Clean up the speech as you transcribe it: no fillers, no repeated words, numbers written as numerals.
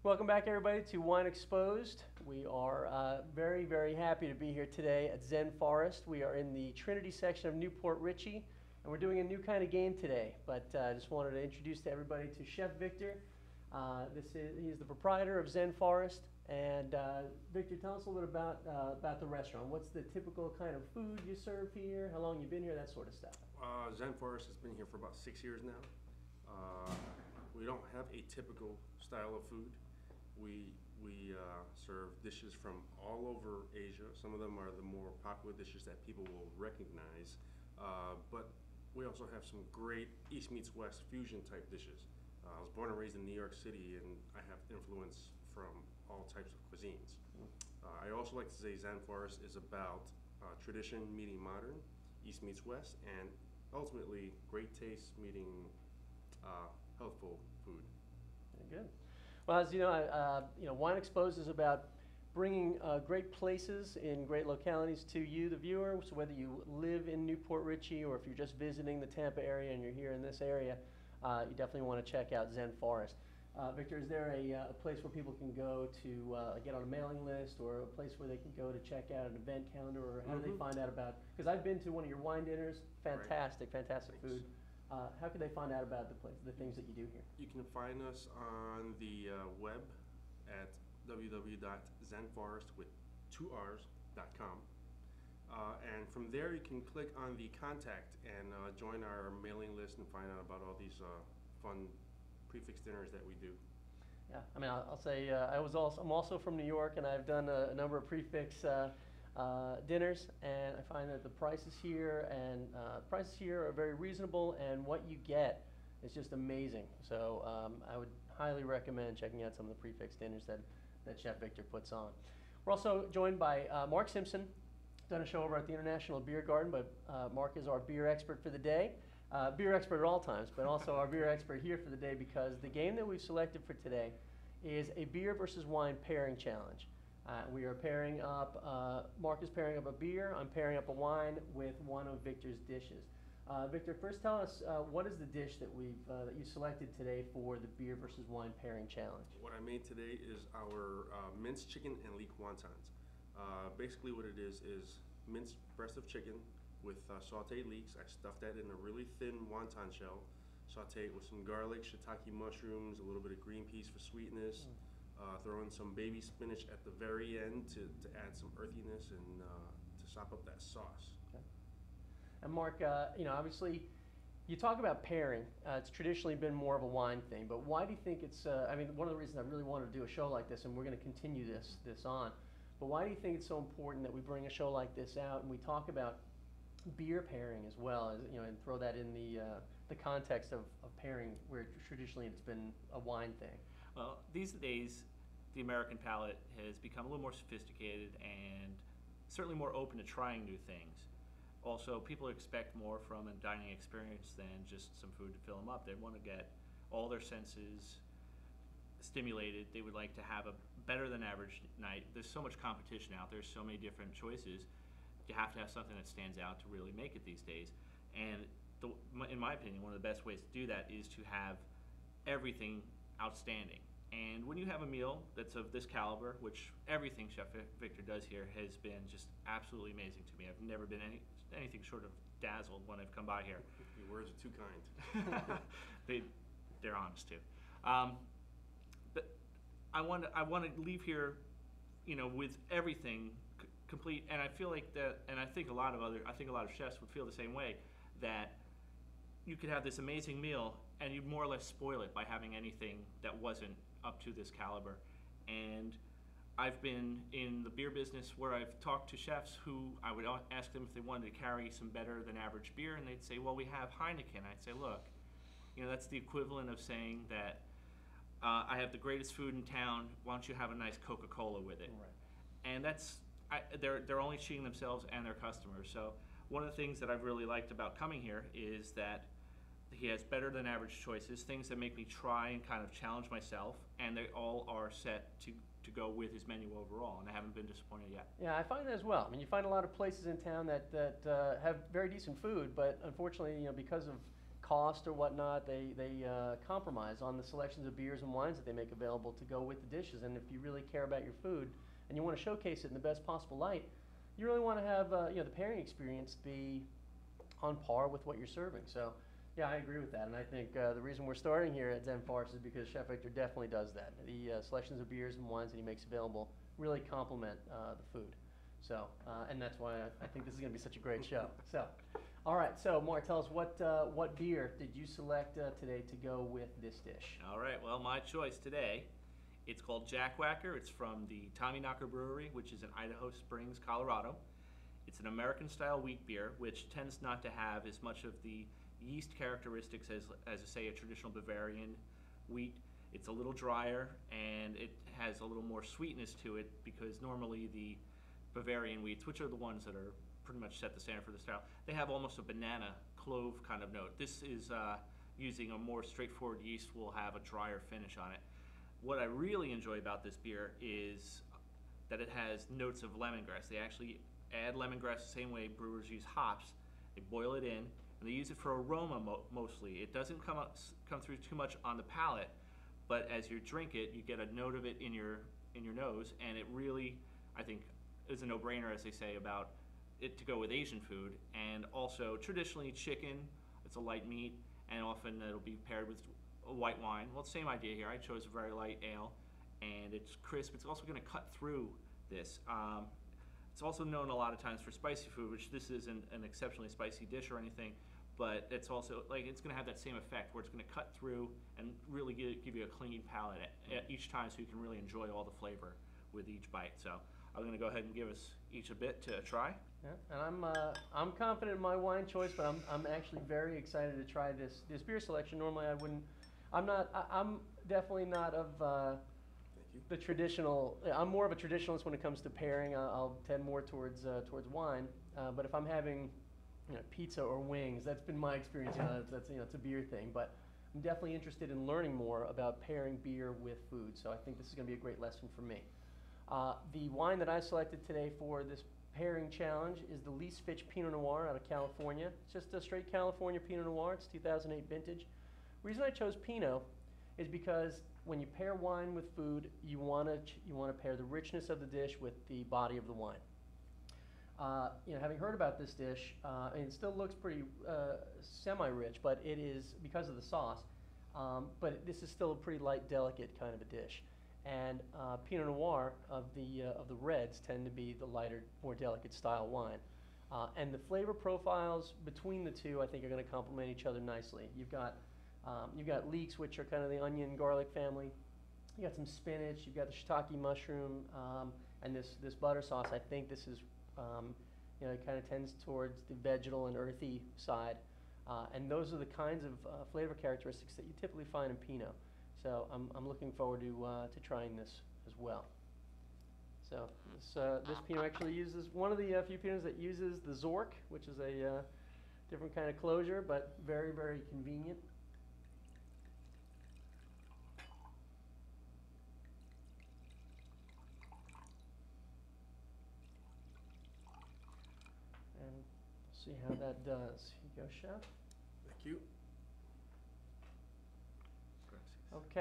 Welcome back, everybody, to WineXposed. We are very, very happy to be here today at Zen Forrest. We are in the Trinity section of Port Richey, and we're doing a new kind of game today. But I just wanted to introduce to everybody to Chef Victor. He's the proprietor of Zen Forrest. And Victor, tell us a little bit about the restaurant. What's the typical kind of food you serve here? How long you've been here? That sort of stuff. Zen Forrest has been here for about 6 years now. We don't have a typical style of food. We serve dishes from all over Asia. Some of them are the more popular dishes that people will recognize, but we also have some great East meets West fusion type dishes. I was born and raised in New York City, and I have influence from all types of cuisines. I also like to say Zen Forrest is about tradition meeting modern, East meets West, and ultimately great taste meeting healthful food. Very good. Well, as you know, WineXposed is about bringing great places in great localities to you, the viewer. So whether you live in Port Richey or if you're just visiting the Tampa area and you're here in this area, you definitely want to check out Zen Forrest. Victor, is there a place where people can go to get on a mailing list, or a place where they can go to check out an event calendar, or how do they find out about? Because I've been to one of your wine dinners. Fantastic, fantastic food. How can they find out about the things that you do here? You can find us on the web at www.zenforrest with 2Rs.com. And from there you can click on the contact and join our mailing list and find out about all these fun prefix dinners that we do. Yeah, I mean, I'll say I'm also from New York, and I've done a number of prefix dinners, and I find that the prices here are very reasonable, and what you get is just amazing. So I would highly recommend checking out some of the prefix dinners that Chef Victor puts on. We're also joined by Mark Simpson. Done a show over at the International Beer Garten, but Mark is our beer expert for the day. Beer expert at all times, but also our beer expert here for the day, because the game that we've selected for today is a beer versus wine pairing challenge. We are pairing up, Mark is pairing up a beer, I'm pairing up a wine with one of Victor's dishes. Victor, first tell us, what is the dish that you selected today for the beer versus wine pairing challenge? What I made today is our minced chicken and leek wontons. Basically what it is minced breast of chicken with sauteed leeks. I stuffed that in a really thin wonton shell, sauteed it with some garlic, shiitake mushrooms, a little bit of green peas for sweetness. Throw in some baby spinach at the very end to add some earthiness and to sop up that sauce. Okay. And Mark, obviously, you talk about pairing. It's traditionally been more of a wine thing, but why do you think it's? I mean, one of the reasons I really wanted to do a show like this, and we're going to continue this on. But why do you think it's so important that we bring a show like this out and we talk about beer pairing as well, as and throw that in the context of pairing, where traditionally it's been a wine thing? Well, these days, the American palate has become a little more sophisticated and certainly more open to trying new things. Also, people expect more from a dining experience than just some food to fill them up. They want to get all their senses stimulated. They would like to have a better than average night. There's so much competition out there, so many different choices. You have to have something that stands out to really make it these days. And in my opinion, one of the best ways to do that is to have everything outstanding. And when you have a meal that's of this caliber, which everything Chef Victor does here has been just absolutely amazing to me. I've never been anything short of dazzled when I've come by here. Your words are too kind. They're honest too. But I want to leave here, with everything complete. And I feel like that, and I think a lot of chefs would feel the same way, that you could have this amazing meal and you'd more or less spoil it by having anything that wasn't up to this caliber. And I've been in the beer business where I've talked to chefs who I would ask them if they wanted to carry some better than average beer, and they'd say, well, we have Heineken. I'd say, look, that's the equivalent of saying that I have the greatest food in town, why don't you have a nice Coca-Cola with it? Right. And they're only cheating themselves and their customers. So one of the things that I've really liked about coming here is that he has better than average choices, things that make me try and kind of challenge myself, and they all are set to go with his menu overall, and I haven't been disappointed yet. Yeah, I find that as well. I mean, you find a lot of places in town that have very decent food, but unfortunately, because of cost or whatnot, they compromise on the selections of beers and wines that they make available to go with the dishes. And if you really care about your food and you want to showcase it in the best possible light, you really want to have the pairing experience be on par with what you're serving. So, yeah, I agree with that. And I think the reason we're starting here at Zen Forrest is because Chef Victor definitely does that. The selections of beers and wines that he makes available really complement the food. So, and that's why I think this is going to be such a great show. So, all right. So, Mark, tell us what beer did you select today to go with this dish? All right. Well, my choice today, it's called Jack Whacker. It's from the Tommyknocker Brewery, which is in Idaho Springs, Colorado. It's an American-style wheat beer, which tends not to have as much of the yeast characteristics as say, a traditional Bavarian wheat. It's a little drier, and it has a little more sweetness to it because normally the Bavarian wheats, which are the ones that are pretty much set the standard for the style, they have almost a banana clove kind of note. This is using a more straightforward yeast, will have a drier finish on it. What I really enjoy about this beer is that it has notes of lemongrass. They actually add lemongrass the same way brewers use hops. They boil it in, and they use it for aroma mostly. It doesn't come through too much on the palate, but as you drink it, you get a note of it in your nose, and it really, I think, is a no-brainer, as they say, about it to go with Asian food. And also, traditionally, chicken, it's a light meat, and often it'll be paired with a white wine. Well, same idea here. I chose a very light ale, and it's crisp. It's also going to cut through this. It's also known a lot of times for spicy food, which this isn't an exceptionally spicy dish or anything, but it's also, like, it's going to have that same effect where it's going to cut through and really give you a clean palate each time, so you can really enjoy all the flavor with each bite. So I'm going to go ahead and give us each a bit to try. Yeah, and I'm confident in my wine choice, but I'm actually very excited to try this beer selection. Normally I wouldn't. I'm definitely not of the traditional. I'm more of a traditionalist when it comes to pairing. I'll tend more towards wine. But if I'm having pizza or wings, that's been my experience. That's it's a beer thing. But I'm definitely interested in learning more about pairing beer with food. So I think this is going to be a great lesson for me. The wine that I selected today for this pairing challenge is the Lease Fitch Pinot Noir out of California. It's just a straight California Pinot Noir. It's 2008 vintage. The reason I chose Pinot is because when you pair wine with food, you want to pair the richness of the dish with the body of the wine. Having heard about this dish, and it still looks pretty semi-rich, but it is because of the sauce. But this is still a pretty light, delicate kind of a dish. And Pinot Noir of the reds tend to be the lighter, more delicate style wine. And the flavor profiles between the two, I think, are going to complement each other nicely. You've got leeks, which are kind of the onion garlic family. You got some spinach. You've got the shiitake mushroom, and this butter sauce. I think this is, it kind of tends towards the vegetal and earthy side. And those are the kinds of flavor characteristics that you typically find in Pinot. So I'm looking forward to trying this as well. So this Pinot actually uses one of the few Pinots that uses the Zork, which is a different kind of closure, but very, very convenient. And we'll see how that does. Here you go, Chef. Thank you. Okay.